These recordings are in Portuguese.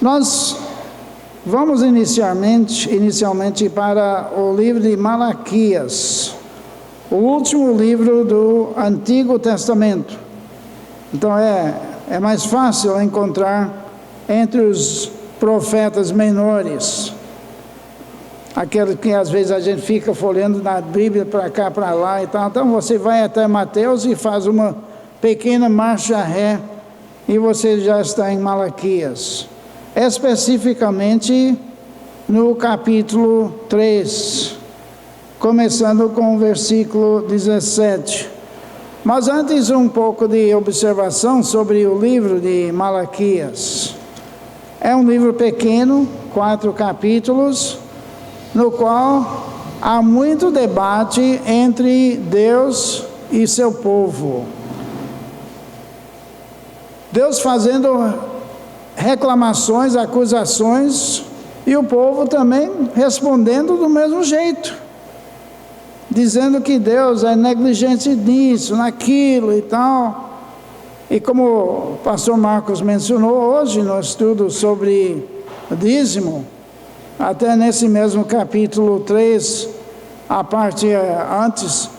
Nós vamos inicialmente para o livro de Malaquias, o último livro do Antigo Testamento. Então é mais fácil encontrar entre os profetas menores, aquele que às vezes a gente fica folheando na Bíblia para cá, para lá e tal. Então você vai até Mateus e faz uma pequena marcha ré e você já está em Malaquias, especificamente no capítulo 3, começando com o versículo 17. Mas antes, um pouco de observação sobre o livro de Malaquias. É um livro pequeno, 4 capítulos, no qual há muito debate entre Deus e seu povo. Deus fazendo reclamações, acusações, e o povo também respondendo do mesmo jeito, dizendo que Deus é negligente nisso, naquilo e tal. E como o pastor Marcos mencionou hoje no estudo sobre o dízimo, até nesse mesmo capítulo 3, a parte antes,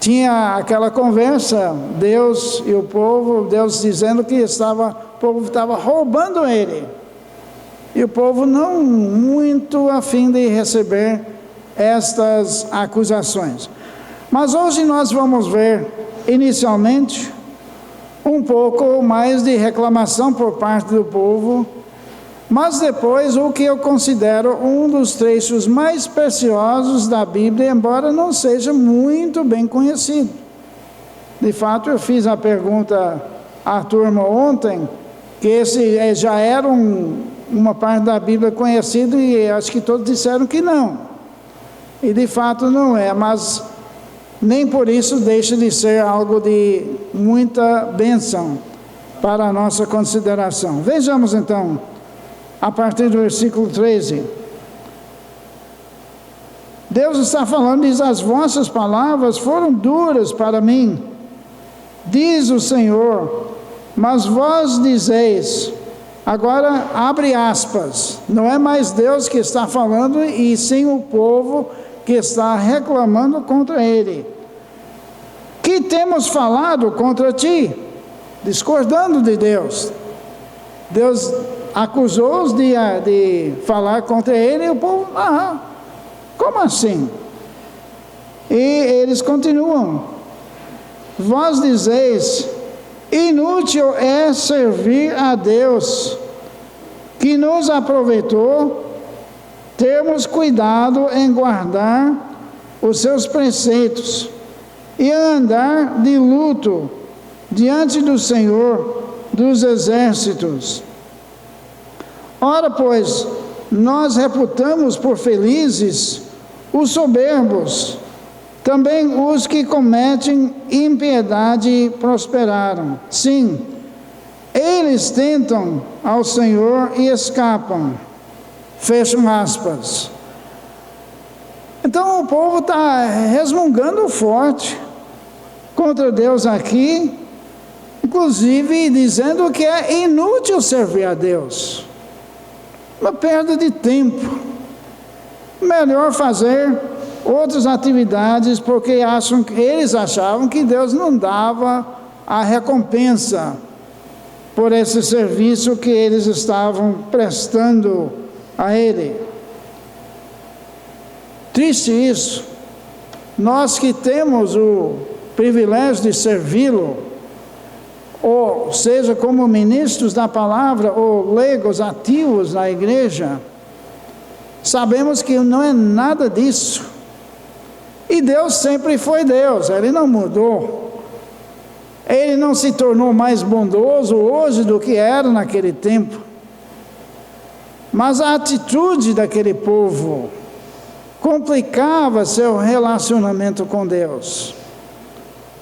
tinha aquela conversa, Deus e o povo, Deus dizendo que o povo estava roubando ele. E o povo não muito a fim de receber estas acusações. Mas hoje nós vamos ver, inicialmente, um pouco mais de reclamação por parte do povo, mas depois o que eu considero um dos trechos mais preciosos da Bíblia, embora não seja muito bem conhecido. De fato, eu fiz a pergunta à turma ontem, que esse já era uma parte da Bíblia conhecida, e acho que todos disseram que não. E de fato não é, mas nem por isso deixa de ser algo de muita bênção para a nossa consideração. Vejamos então, a partir do versículo 13. Deus está falando, diz: as vossas palavras foram duras para mim, diz o Senhor, mas vós dizeis. Agora, abre aspas, não é mais Deus que está falando, e sim o povo que está reclamando contra ele. Que temos falado contra ti? Discordando de Deus. Deus acusou-os de falar contra ele, e o povo, como assim? E eles continuam: vós dizeis, inútil é servir a Deus, que nos aproveitou termos cuidado em guardar os seus preceitos e andar de luto diante do Senhor dos exércitos. Ora, pois, nós reputamos por felizes os soberbos, também os que cometem impiedade prosperaram. Sim, eles tentam ao Senhor e escapam. Fecham aspas. Então o povo está resmungando forte contra Deus aqui, inclusive dizendo que é inútil servir a Deus, uma perda de tempo, melhor fazer outras atividades, porque eles achavam que Deus não dava a recompensa por esse serviço que eles estavam prestando a Ele. Triste isso. Nós que temos o privilégio de servi-lo, ou seja, como ministros da palavra, ou leigos ativos na igreja, sabemos que não é nada disso. E Deus sempre foi Deus, Ele não mudou. Ele não se tornou mais bondoso hoje do que era naquele tempo. Mas a atitude daquele povo complicava seu relacionamento com Deus.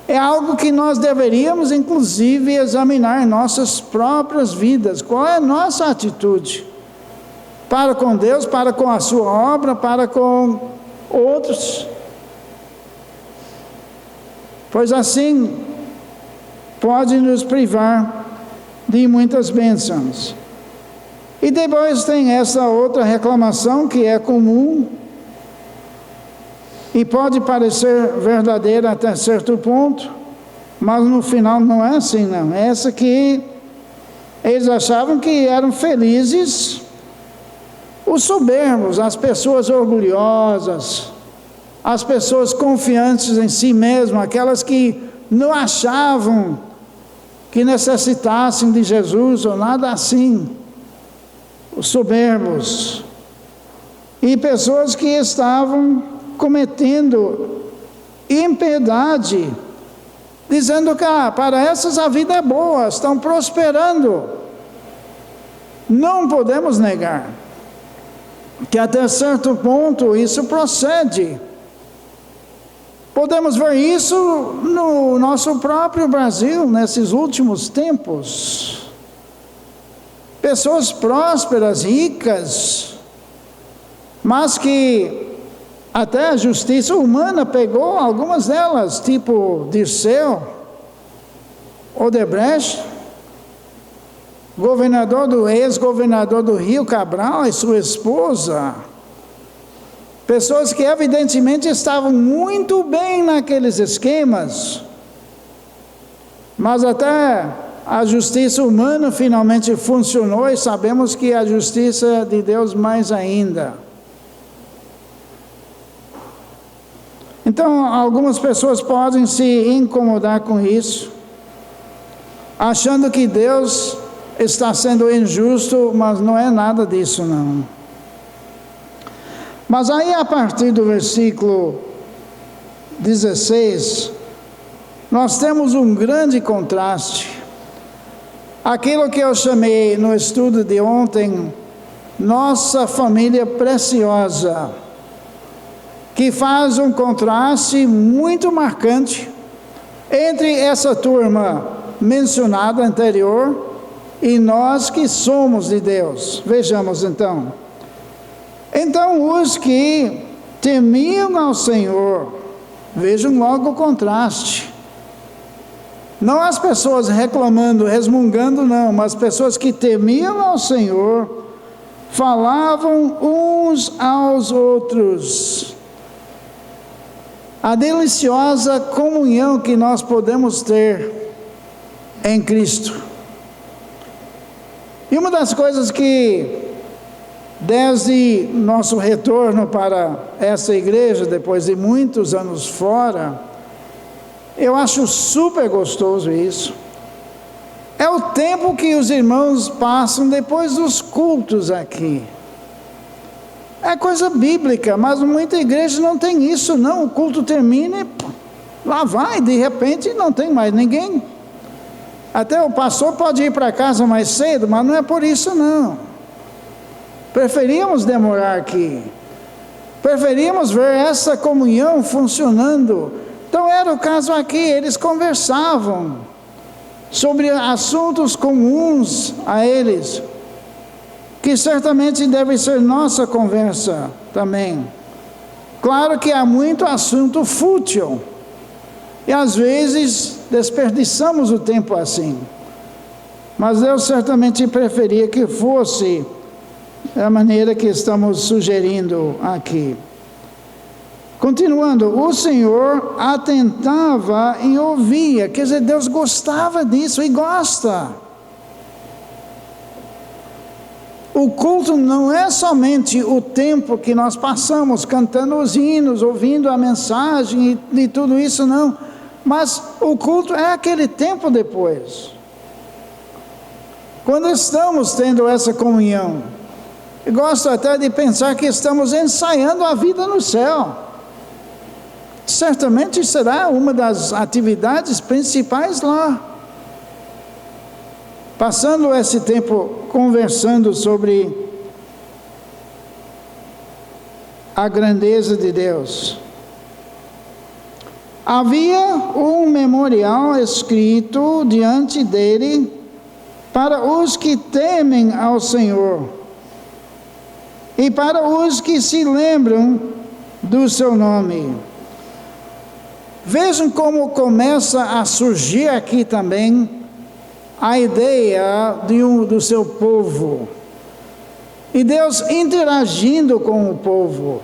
É algo que nós deveríamos, inclusive, examinar em nossas próprias vidas. Qual é a nossa atitude para com Deus, para com a sua obra, para com outros? Pois assim pode nos privar de muitas bênçãos. E depois tem essa outra reclamação que é comum e pode parecer verdadeira até certo ponto, mas no final não é assim não. É essa que eles achavam que eram felizes os soberbos, as pessoas orgulhosas, as pessoas confiantes em si mesmas, aquelas que não achavam que necessitassem de Jesus ou nada assim, os soberbos, e pessoas que estavam cometendo impiedade, dizendo que para essas a vida é boa, estão prosperando. Não podemos negar que até certo ponto isso procede. Podemos ver isso no nosso próprio Brasil, nesses últimos tempos. Pessoas prósperas, ricas, mas que até a justiça humana pegou algumas delas, tipo Dirceu, Odebrecht, ex-governador do Rio, Cabral e sua esposa. Pessoas que evidentemente estavam muito bem naqueles esquemas, mas até a justiça humana finalmente funcionou e sabemos que a justiça de Deus mais ainda. Então, algumas pessoas podem se incomodar com isso, achando que Deus está sendo injusto, mas não é nada disso não. Mas aí a partir do versículo 16, nós temos um grande contraste. Aquilo que eu chamei no estudo de ontem, nossa família preciosa, que faz um contraste muito marcante entre essa turma mencionada anterior e nós que somos de Deus. Vejamos então. Então os que temiam ao Senhor, vejam logo o contraste. Não as pessoas reclamando, resmungando, não, mas pessoas que temiam ao Senhor, falavam uns aos outros. A deliciosa comunhão que nós podemos ter em Cristo. E uma das coisas que, desde nosso retorno para essa igreja, depois de muitos anos fora, eu acho super gostoso isso. É o tempo que os irmãos passam depois dos cultos aqui. É coisa bíblica, mas muita igreja não tem isso não. O culto termina e lá vai, de repente não tem mais ninguém. Até o pastor pode ir para casa mais cedo, mas não é por isso não. Preferíamos demorar aqui. Preferíamos ver essa comunhão funcionando. Então era o caso aqui, eles conversavam sobre assuntos comuns a eles, que certamente deve ser nossa conversa também. Claro que há muito assunto fútil, e às vezes desperdiçamos o tempo assim, mas Deus certamente preferia que fosse da maneira que estamos sugerindo aqui. Continuando, o Senhor atentava e ouvia, quer dizer, Deus gostava disso e gosta. O culto não é somente o tempo que nós passamos cantando os hinos, ouvindo a mensagem e tudo isso, não. Mas o culto é aquele tempo depois. Quando estamos tendo essa comunhão, eu gosto até de pensar que estamos ensaiando a vida no céu. Certamente será uma das atividades principais lá. Passando esse tempo conversando sobre a grandeza de Deus. Havia um memorial escrito diante dele para os que temem ao Senhor e para os que se lembram do seu nome. Vejam como começa a surgir aqui também a ideia do seu povo. E Deus interagindo com o povo,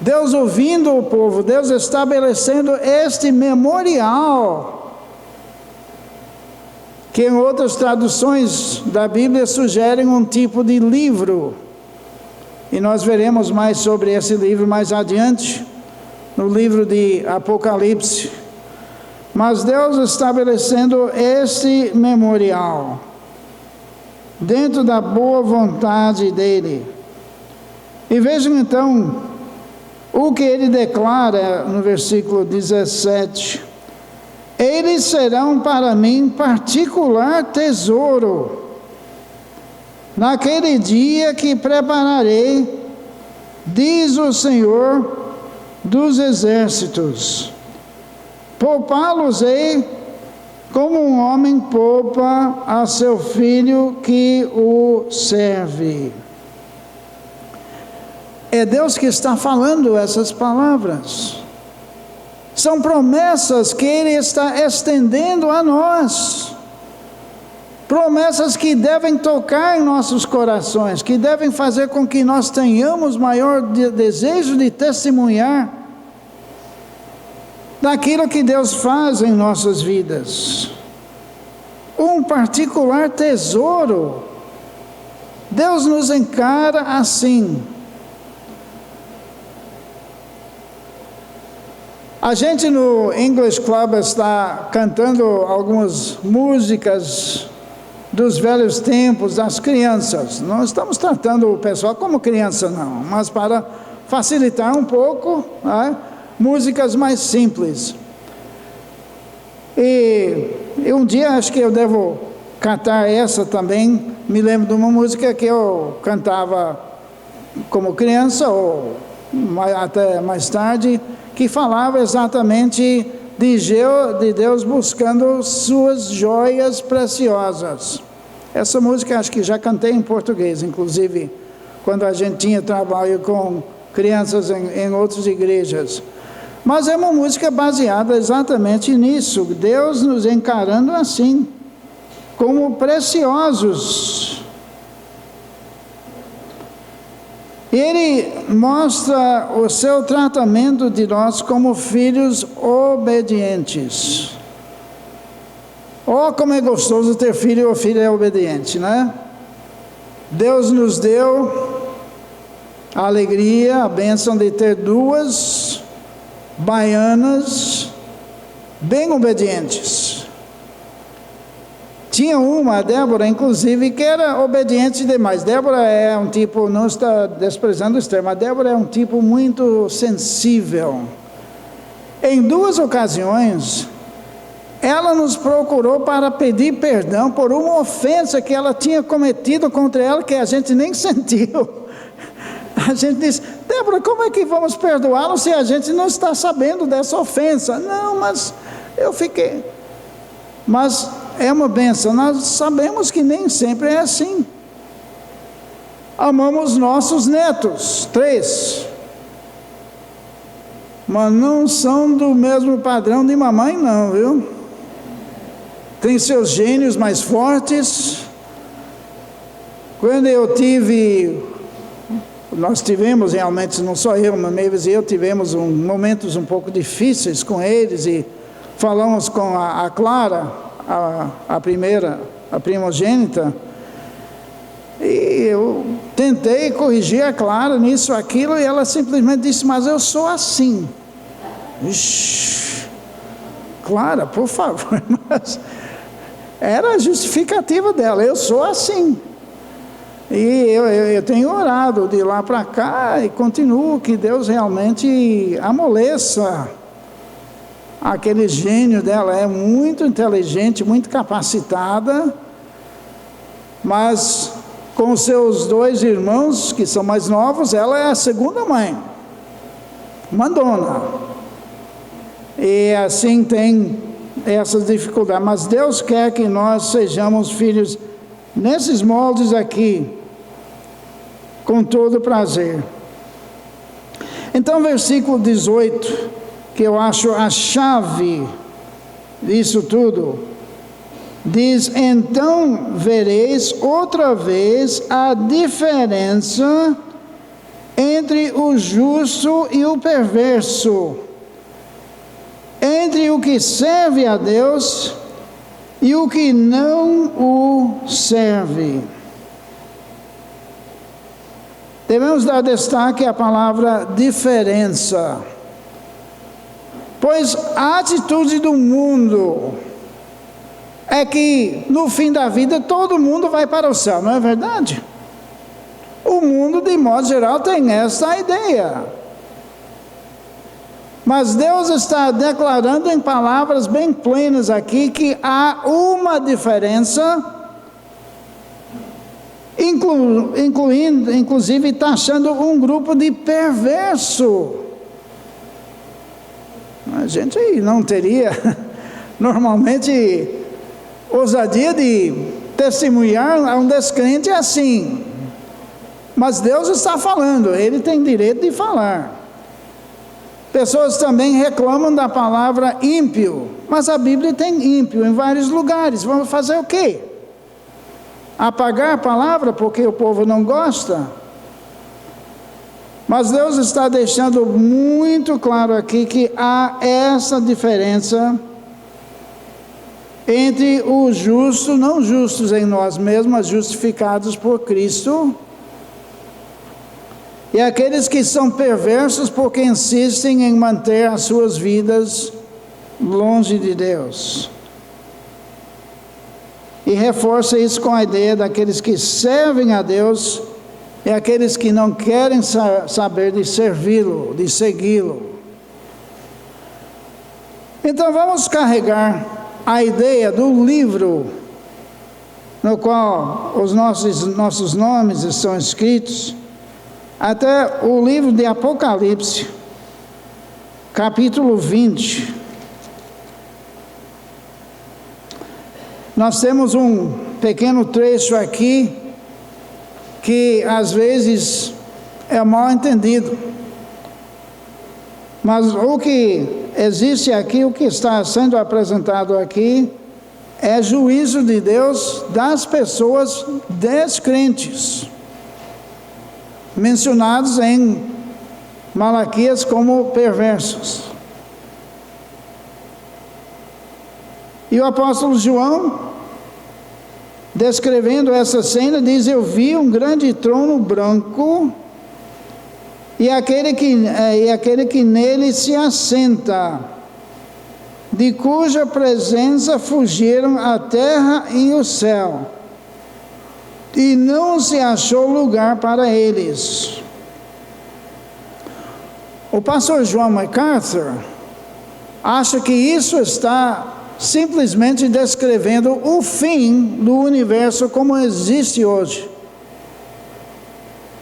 Deus ouvindo o povo, Deus estabelecendo este memorial, que em outras traduções da Bíblia sugerem um tipo de livro. E nós veremos mais sobre esse livro mais adiante, no livro de Apocalipse. Mas Deus estabelecendo este memorial, dentro da boa vontade dEle. E vejam então o que Ele declara no versículo 17: eles serão para mim particular tesouro, naquele dia que prepararei, diz o Senhor dos exércitos. Poupá-los-ei como um homem poupa a seu filho que o serve. É Deus que está falando essas palavras. São promessas que Ele está estendendo a nós. Promessas que devem tocar em nossos corações, que devem fazer com que nós tenhamos maior desejo de testemunhar daquilo que Deus faz em nossas vidas. Um particular tesouro. Deus nos encara assim. A gente no English Club está cantando algumas músicas dos velhos tempos, das crianças. Não estamos tratando o pessoal como criança, não, mas para facilitar um pouco, né? Músicas mais simples. E um dia acho que eu devo cantar essa também. Me lembro de uma música que eu cantava como criança, ou até mais tarde, que falava exatamente de Deus buscando suas joias preciosas. Essa música acho que já cantei em português, inclusive quando a gente tinha trabalho com crianças em outras igrejas. Mas é uma música baseada exatamente nisso, Deus nos encarando assim, como preciosos. Ele mostra o seu tratamento de nós como filhos obedientes. Oh, como é gostoso ter filho e o filho é obediente, né? Deus nos deu a alegria, a bênção de ter duas baianas bem obedientes. Tinha uma, a Débora, inclusive, que era obediente demais. Débora é um tipo, não está desprezando o termo, a Débora é um tipo muito sensível. Em 2 ocasiões, ela nos procurou para pedir perdão por uma ofensa que ela tinha cometido contra ela, que a gente nem sentiu. A gente disse: Débora, como é que vamos perdoá-lo se a gente não está sabendo dessa ofensa? Não, mas eu fiquei... Mas é uma bênção, nós sabemos que nem sempre é assim. Amamos nossos netos, 3. Mas não são do mesmo padrão de mamãe não, viu? Tem seus gênios mais fortes. Quando nós tivemos realmente, não só eu, mas Mavis e eu tivemos momentos um pouco difíceis com eles, e falamos com a Clara, a primeira, a primogênita, e eu tentei corrigir a Clara nisso, aquilo, e ela simplesmente disse: mas eu sou assim. Ixi, Clara, por favor. Mas era a justificativa dela: eu sou assim. E eu tenho orado de lá para cá e continuo, que Deus realmente amoleça aquele gênio dela. É muito inteligente, muito capacitada, mas com seus 2 irmãos que são mais novos, ela é a segunda mãe, mandona, e assim tem essas dificuldades. Mas Deus quer que nós sejamos filhos nesses moldes aqui, com todo prazer. Então, versículo 18, que eu acho a chave disso tudo: Diz: então vereis outra vez a diferença entre o justo e o perverso, entre o que serve a Deus e o que não o serve. Devemos dar destaque à palavra diferença, pois a atitude do mundo é que no fim da vida todo mundo vai para o céu, não é verdade? O mundo, de modo geral, tem essa ideia. Mas Deus está declarando em palavras bem plenas aqui que há uma diferença, inclusive taxando um grupo de perverso. A gente não teria normalmente ousadia de testemunhar a um descrente assim. Mas Deus está falando, Ele tem direito de falar. Pessoas também reclamam da palavra ímpio, mas a Bíblia tem ímpio em vários lugares. Vamos fazer o quê? Apagar a palavra porque o povo não gosta? Mas Deus está deixando muito claro aqui que há essa diferença entre os justos, não justos em nós mesmos, mas justificados por Cristo, e aqueles que são perversos porque insistem em manter as suas vidas longe de Deus. E reforça isso com a ideia daqueles que servem a Deus e aqueles que não querem saber de servi-lo, de segui-lo. Então vamos carregar a ideia do livro no qual os nossos nomes estão escritos, até o livro de Apocalipse, capítulo 20. Nós temos um pequeno trecho aqui, que às vezes é mal entendido. Mas o que existe aqui, o que está sendo apresentado aqui, é juízo de Deus das pessoas descrentes, mencionados em Malaquias como perversos. E o apóstolo João, descrevendo essa cena, diz: eu vi um grande trono branco e aquele que nele se assenta, de cuja presença fugiram a terra e o céu, e não se achou lugar para eles. O pastor John MacArthur acha que isso está simplesmente descrevendo o fim do universo como existe hoje.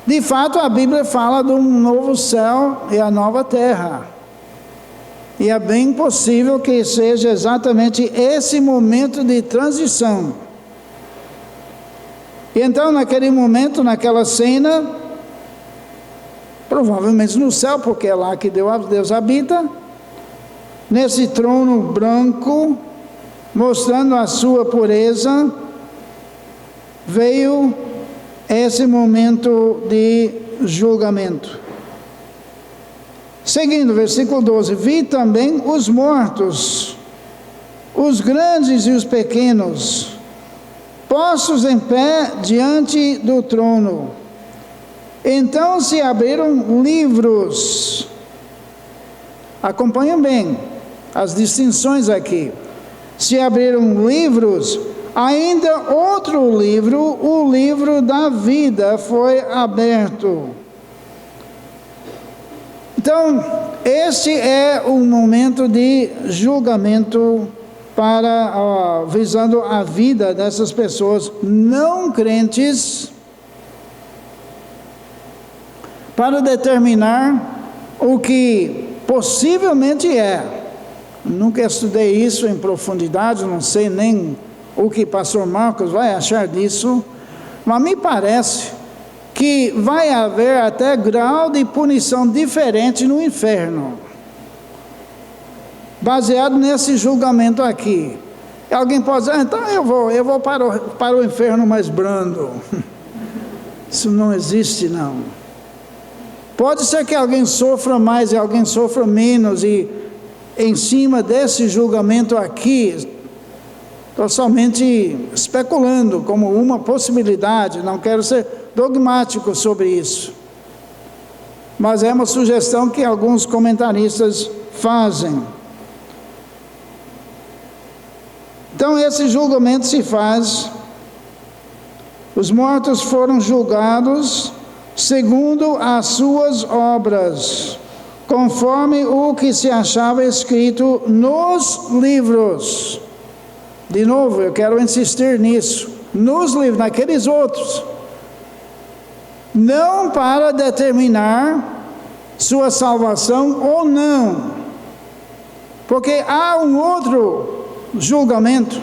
De fato, a Bíblia fala de um novo céu e a nova terra. E é bem possível que seja exatamente esse momento de transição. E então, naquele momento, naquela cena, provavelmente no céu, porque é lá que Deus habita, nesse trono branco, mostrando a sua pureza, veio esse momento de julgamento. Seguindo, versículo 12: vi também os mortos, os grandes e os pequenos, postos em pé diante do trono. Então se abriram livros. Acompanhem bem as distinções aqui. Se abriram livros, ainda outro livro, o livro da vida, foi aberto. Então, este é o momento de julgamento visando a vida dessas pessoas não crentes, para determinar o que possivelmente é. Nunca estudei isso em profundidade, não sei nem o que pastor Marcos vai achar disso, mas me parece que vai haver até grau de punição diferente no inferno, baseado nesse julgamento aqui. Alguém pode dizer, então eu vou para o inferno mais brando. Isso não existe, não. Pode ser que alguém sofra mais e alguém sofra menos, e em cima desse julgamento aqui, estou somente especulando como uma possibilidade, não quero ser dogmático sobre isso. Mas é uma sugestão que alguns comentaristas fazem. Então esse julgamento se faz, os mortos foram julgados segundo as suas obras, conforme o que se achava escrito nos livros. De novo, eu quero insistir nisso, nos livros, naqueles outros, não para determinar sua salvação ou não, porque há um outro julgamento,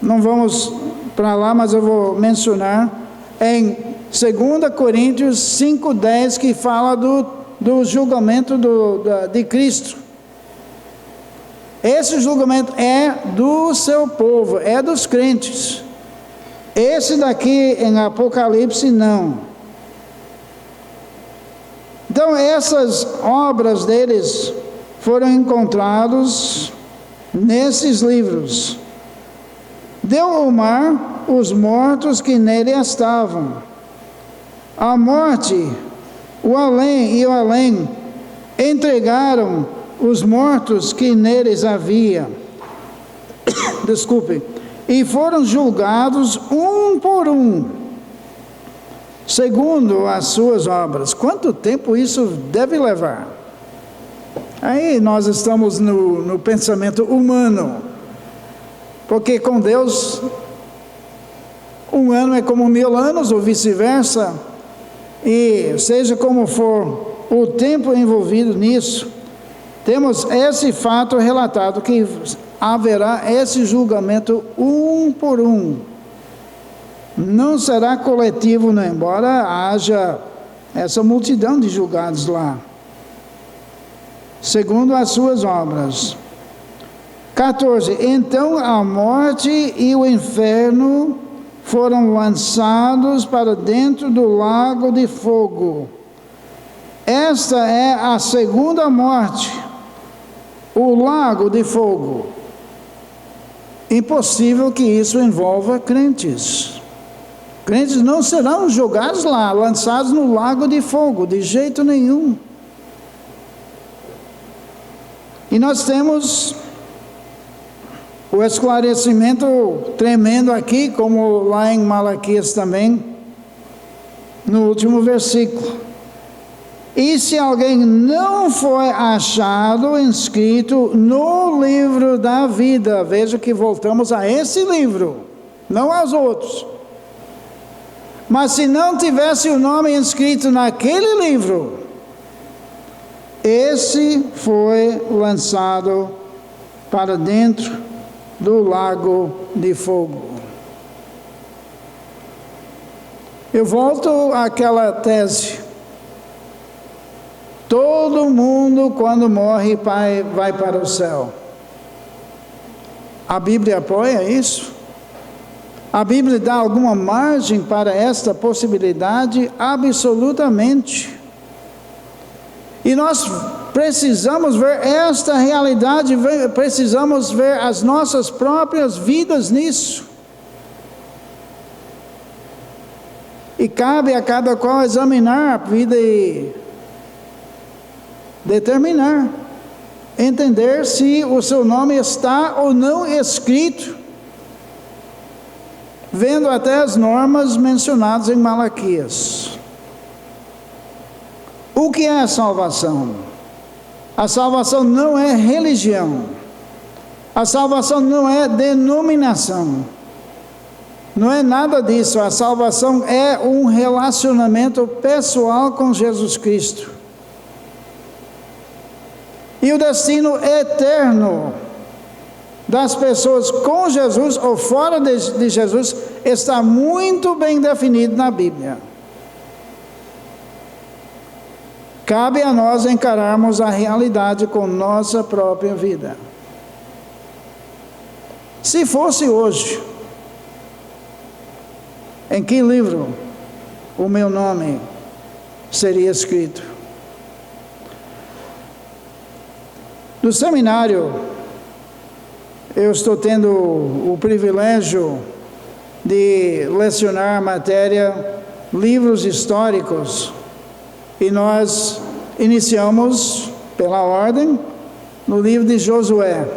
não vamos para lá, mas eu vou mencionar, em 2 Coríntios 5,10, que fala do julgamento de Cristo. Esse julgamento é do seu povo, é dos crentes. Esse daqui em Apocalipse não. Então essas obras deles foram encontradas nesses livros. Deu o mar os mortos que nele estavam. A morte, o além e o além entregaram os mortos que neles havia. Desculpe. E foram julgados um por um, segundo as suas obras. Quanto tempo isso deve levar? Aí nós estamos no pensamento humano, porque com Deus 1 ano é como 1000 anos, ou vice-versa, e seja como for o tempo envolvido nisso, temos esse fato relatado, que haverá esse julgamento um por um. Não será coletivo, não, embora haja essa multidão de julgados lá, segundo as suas obras. 14. Então a morte e o inferno foram lançados para dentro do lago de fogo. Esta é a segunda morte, o lago de fogo. Impossível que isso envolva crentes. Crentes não serão jogados lá, lançados no lago de fogo, de jeito nenhum. E nós temos o esclarecimento tremendo aqui, como lá em Malaquias também, no último versículo. E se alguém não foi achado inscrito no livro da vida, veja que voltamos a esse livro, não aos outros. Mas se não tivesse o nome inscrito naquele livro, esse foi lançado para dentro do lago de fogo. Eu volto àquela tese. Todo mundo, quando morre, vai para o céu. A Bíblia apoia isso? A Bíblia dá alguma margem para esta possibilidade? Absolutamente. E nós precisamos ver esta realidade, precisamos ver as nossas próprias vidas nisso. E cabe a cada qual examinar a vida e determinar, entender se o seu nome está ou não escrito, vendo até as normas mencionadas em Malaquias. O que é a salvação? A salvação não é religião, a salvação não é denominação, não é nada disso. A salvação é um relacionamento pessoal com Jesus Cristo. E o destino eterno das pessoas com Jesus ou fora de Jesus está muito bem definido na Bíblia. Cabe a nós encararmos a realidade com nossa própria vida. Se fosse hoje, em que livro o meu nome seria escrito? No seminário, eu estou tendo o privilégio de lecionar a matéria livros históricos, e nós iniciamos pela ordem no livro de Josué.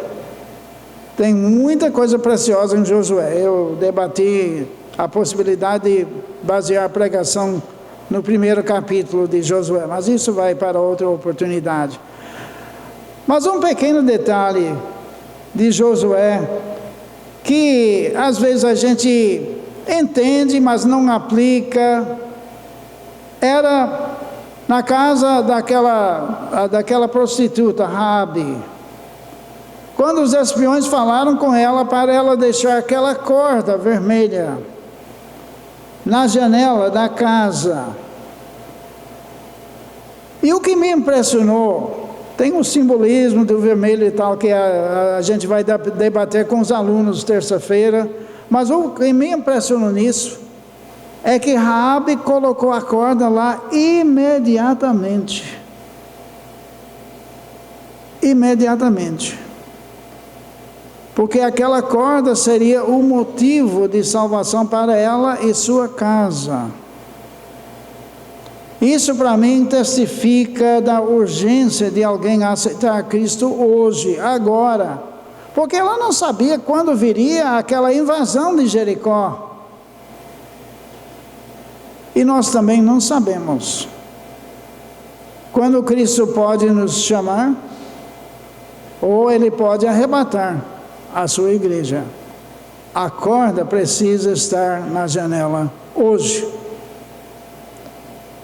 Tem muita coisa preciosa em Josué. Eu debati a possibilidade de basear a pregação no primeiro capítulo de Josué, mas isso vai para outra oportunidade. Mas um pequeno detalhe de Josué, que às vezes a gente entende, mas não aplica, era na casa daquela prostituta, Raabe. Quando os espiões falaram com ela para ela deixar aquela corda vermelha na janela da casa. E o que me impressionou, tem um simbolismo do vermelho e tal, que a gente vai debater com os alunos terça-feira, mas o que me impressionou nisso é que Raabe colocou a corda lá imediatamente. Imediatamente. Porque aquela corda seria o motivo de salvação para ela e sua casa. Isso para mim testifica da urgência de alguém aceitar Cristo hoje, agora. Porque ela não sabia quando viria aquela invasão de Jericó. E nós também não sabemos quando Cristo pode nos chamar, ou Ele pode arrebatar a sua igreja. A corda precisa estar na janela hoje.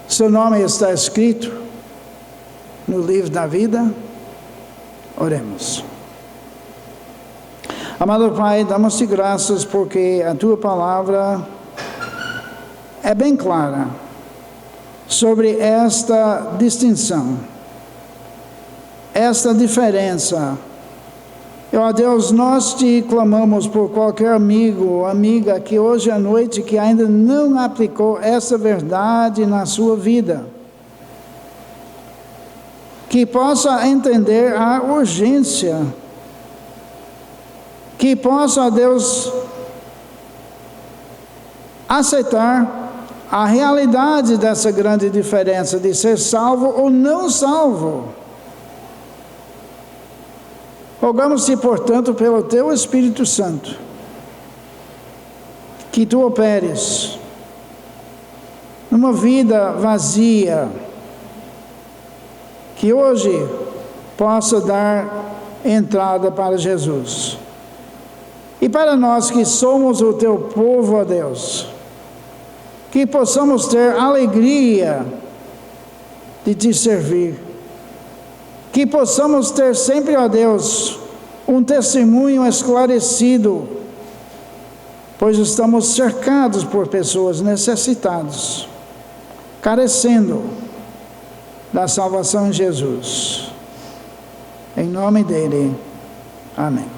Seu nome está escrito no livro da vida. Oremos. Amado Pai, damos-te graças porque a Tua palavra é bem clara sobre esta distinção, esta diferença. Ó Deus, nós te clamamos por qualquer amigo ou amiga que hoje à noite que ainda não aplicou essa verdade na sua vida, que possa entender a urgência, que possa, ó Deus, aceitar a realidade dessa grande diferença de ser salvo ou não salvo. Rogamos-te, portanto, pelo Teu Espírito Santo, que Tu operes numa vida vazia, que hoje possa dar entrada para Jesus. E para nós que somos o Teu povo, ó Deus, que possamos ter alegria de Te servir, que possamos ter sempre, ó Deus, um testemunho esclarecido, pois estamos cercados por pessoas necessitadas, carecendo da salvação em Jesus. Em nome dEle, amém.